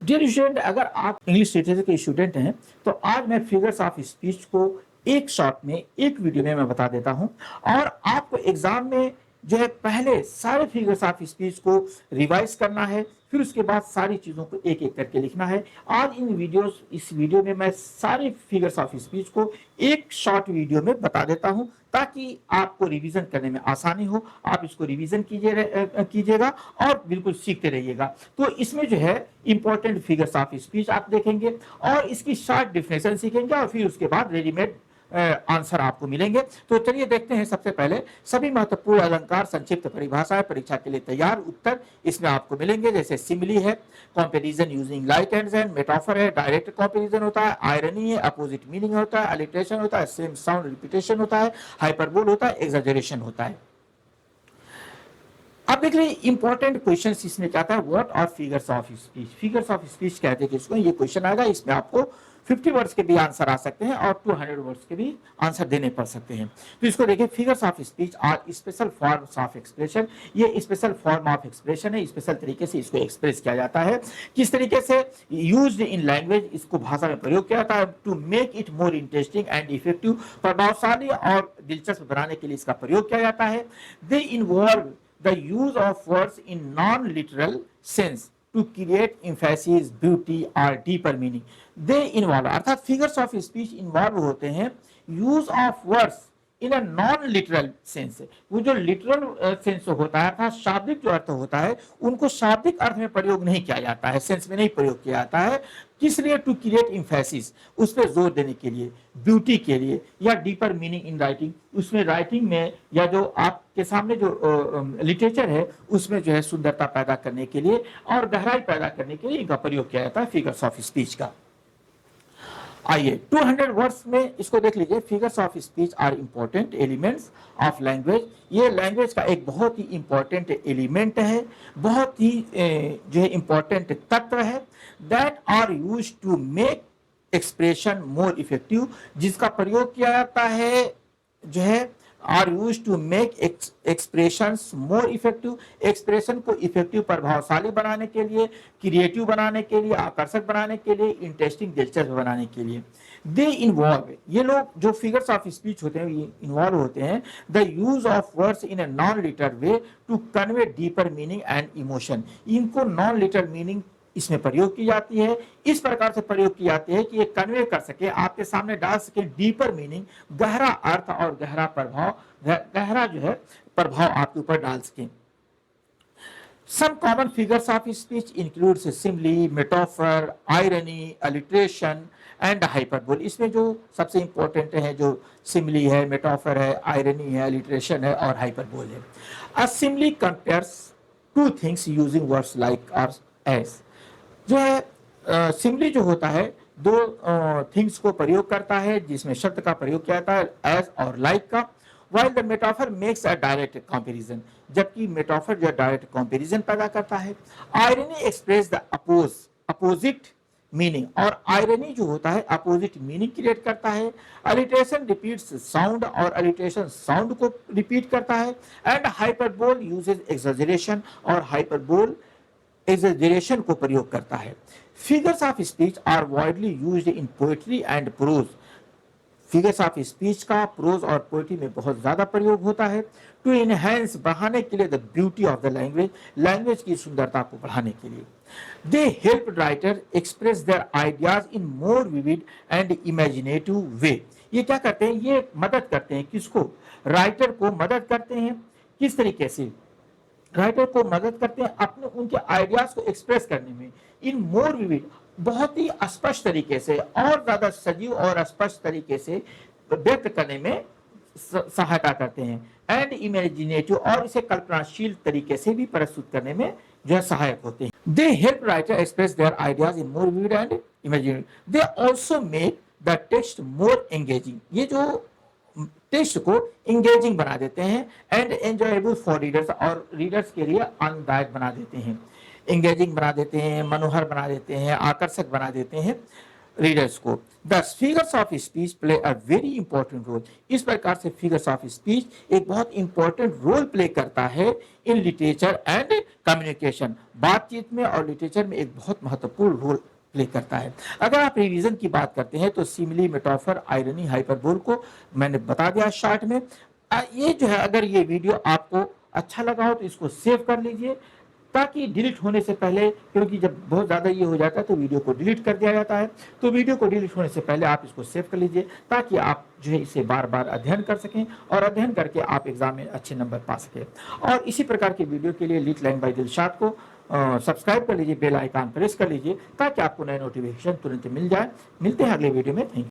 Dear student, अगर आप English literature के स्टूडेंट हैं तो आज मैं फिगर्स ऑफ स्पीच को एक शॉट में, एक वीडियो में मैं बता देता हूं और आपको एग्जाम में जो है पहले सारे फिगर्स ऑफ स्पीच को रिवाइज करना है, फिर उसके बाद सारी चीज़ों को एक एक करके लिखना है। आज इस वीडियो में मैं सारे फिगर्स ऑफ स्पीच को एक शॉर्ट वीडियो में बता देता हूं ताकि आपको रिवीजन करने में आसानी हो। आप इसको रिवीजन कीजिएगा और बिल्कुल सीखते रहिएगा। तो इसमें जो है इंपॉर्टेंट फिगर्स ऑफ स्पीच आप देखेंगे और इसकी शॉर्ट डिफिनेशन सीखेंगे और फिर उसके बाद रेडीमेड आंसर आपको मिलेंगे। तो चलिए देखते हैं। सबसे पहले सभी महत्वपूर्ण अलंकार, संक्षिप्त परिभाषाएं परीक्षा के लिए तैयार उत्तर इसमें आपको मिलेंगे। जैसे सिमिली है, comparison using like and and, metaphor है, डायरेक्ट कंपैरिजन होता है, आयरनी है, अपोजिट मीनिंग होता है, अलिटरेशन होता है, सेम साउंड रिपीटेशन होता है, हाइपरबोल होता है, एग्जैजरेशन होता है। अब देख रहे इंपॉर्टेंट क्वेश्चन इसमें क्या था, what are figures of speech. Figures of speech कहते हैं किसको, ये क्वेश्चन आएगा। इसमें आपको 50 वर्ड्स के भी आंसर आ सकते हैं और 200 वर्ड्स के भी आंसर देने पड़ सकते हैं। तो इसको देखिए, figures of speech are special forms of expression. ये स्पेशल फॉर्म ऑफ एक्सप्रेशन है, स्पेशल तरीके से इसको एक्सप्रेस किया जाता है। किस तरीके से यूज्ड इन लैंग्वेज, इसको भाषा में प्रयोग किया जाता है to make it more interesting and effective. प्रभावशाली और दिलचस्प बनाने के लिए इसका प्रयोग किया जाता है। They involve the use of words in non-literal sense to create emphasis, beauty or deeper meaning. They involve, अर्थात figures of speech involve होते हैं use of words in a non literal sense. वो जो लिटरल सेंस होता है अर्थात शाब्दिक जो अर्थ होता है उनको शाब्दिक अर्थ में प्रयोग नहीं किया जाता है, सेंस में नहीं प्रयोग किया जाता है। किस लिए? टू क्रिएट इम्फेसिस, उस पर जोर देने के लिए, ब्यूटी के लिए, या डीपर मीनिंग इन राइटिंग, उसमें राइटिंग में या जो आपके सामने जो लिटरेचर है उसमें जो है सुंदरता पैदा करने के लिए और गहराई पैदा करने के लिए इनका प्रयोग किया जाता है फिगर्स ऑफ स्पीच का। आइए 200 वर्ड्स में इसको देख लीजिए। Figures of speech are important elements of language. ये लैंग्वेज का एक बहुत ही इंपॉर्टेंट एलिमेंट है, बहुत ही जो है इंपॉर्टेंट तत्व है। That are used to make expression more effective, जिसका प्रयोग किया जाता है जो है are used to make expressions more effective, expression को इफेक्टिव प्रभावशाली बनाने के लिए, क्रिएटिव बनाने के लिए, आकर्षक बनाने के लिए, इंटरेस्टिंग दिलचस्प बनाने के लिए। दे इन्वॉल्व, ये लोग जो फिगर्स ऑफ स्पीच होते हैं ये इन्वॉल्व होते हैं the use of words in a non literal way to convey deeper meaning and emotion. इनको नॉन लिटरल मीनिंग इसमें प्रयोग की जाती है, इस प्रकार से प्रयोग की जाती है कि ये कन्वे कर सके, आपके सामने डाल सके डीपर मीनिंग, गहरा अर्थ और गहरा प्रभाव, गहरा जो है प्रभाव आपके ऊपर डाल सके। Some common figures of speech includes simile, metaphor, irony, alliteration and hyperbole। इसमें जो सबसे इंपॉर्टेंट है जो सिमिली है, मेटाफर है, आयरनी है, अलिटरेशन है और हाइपरबोल है। A simile compares two things using words like or as। जो है सिमिली जो होता है दो थिंग्स को प्रयोग करता है जिसमें शब्द का प्रयोग किया जाता है एज और लाइक का। while the metaphor makes a direct comparison, जबकि मेटाफर जो डायरेक्ट कंपैरिजन पैदा करता है। Irony express the opposite meaning, और आयरनी जो होता है अपोजिट मीनिंग क्रिएट करता है। अलिटरेशन रिपीट्स साउंड, और अलिटरेशन साउंड को रिपीट करता है। एंड हाइपरबोल यूजेस एक्सैजरेशन, और हाइपरबोल एक्सैजरेशन को प्रयोग करता है। Figures of speech are widely used in poetry and prose. Figures of speech का प्रोज और पोएट्री में बहुत ज्यादा प्रयोग होता है। टू इनहेंस, बढ़ाने के लिए, the beauty of the language, language की सुंदरता को बढ़ाने के लिए। They help writer express their ideas in more vivid and imaginative way. ये क्या करते हैं, ये मदद करते हैं किसको, राइटर को मदद करते हैं। किस तरीके से राइटर को मदद करते हैं अपने उनके आइडियाज को एक्सप्रेस करने में, इन मोर विविड, बहुत ही स्पष्ट तरीके से और ज्यादा सजीव और स्पष्ट तरीके से व्यक्त करने में सहायता करते हैं। एंड इमेजिनेटिव, और इसे कल्पनाशील तरीके से भी प्रस्तुत करने में जो है सहायक होते हैं। दे help writer express their ideas in more vivid and imaginative. They also make the text more engaging, ये जो टेक्स्ट को एंगेजिंग बना देते हैं। एंड एंजॉयबल फॉर रीडर्स, और रीडर्स के लिए आनंददायक बना देते हैं, एंगेजिंग बना देते हैं, मनोहर बना देते हैं, आकर्षक बना देते हैं। रीडर्स को। Thus figures of speech play a very important role. इस प्रकार से फिगर्स ऑफ स्पीच एक बहुत इंपॉर्टेंट रोल प्ले करता है इन लिटरेचर एंड कम्युनिकेशन। बातचीत में और लिटरेचर में एक बहुत महत्वपूर्ण रोल प्ले करता है। अगर आप रिवीजन की बात करते हैं तो सिमिली, मेटाफर, आयरनी, हाइपरबोल को मैंने बता दिया शॉर्ट में। ये जो है, अगर ये वीडियो आपको अच्छा लगा हो तो इसको सेव कर लीजिए, ताकि डिलीट होने से पहले, क्योंकि जब बहुत ज़्यादा ये हो जाता है तो वीडियो को डिलीट कर दिया जाता है, तो वीडियो को डिलीट होने से पहले आप इसको सेव कर लीजिए, ताकि आप जो है इसे बार बार अध्ययन कर सकें और अध्ययन करके आप एग्जाम में अच्छे नंबर पा सकें। और इसी प्रकार के वीडियो के लिए लीड लाइन बाय दिलशाद को सब्सक्राइब कर लीजिए, बेल आइकन प्रेस कर लीजिए, ताकि आपको नए नोटिफिकेशन तुरंत मिल जाए। मिलते हैं अगले वीडियो में। Thank you.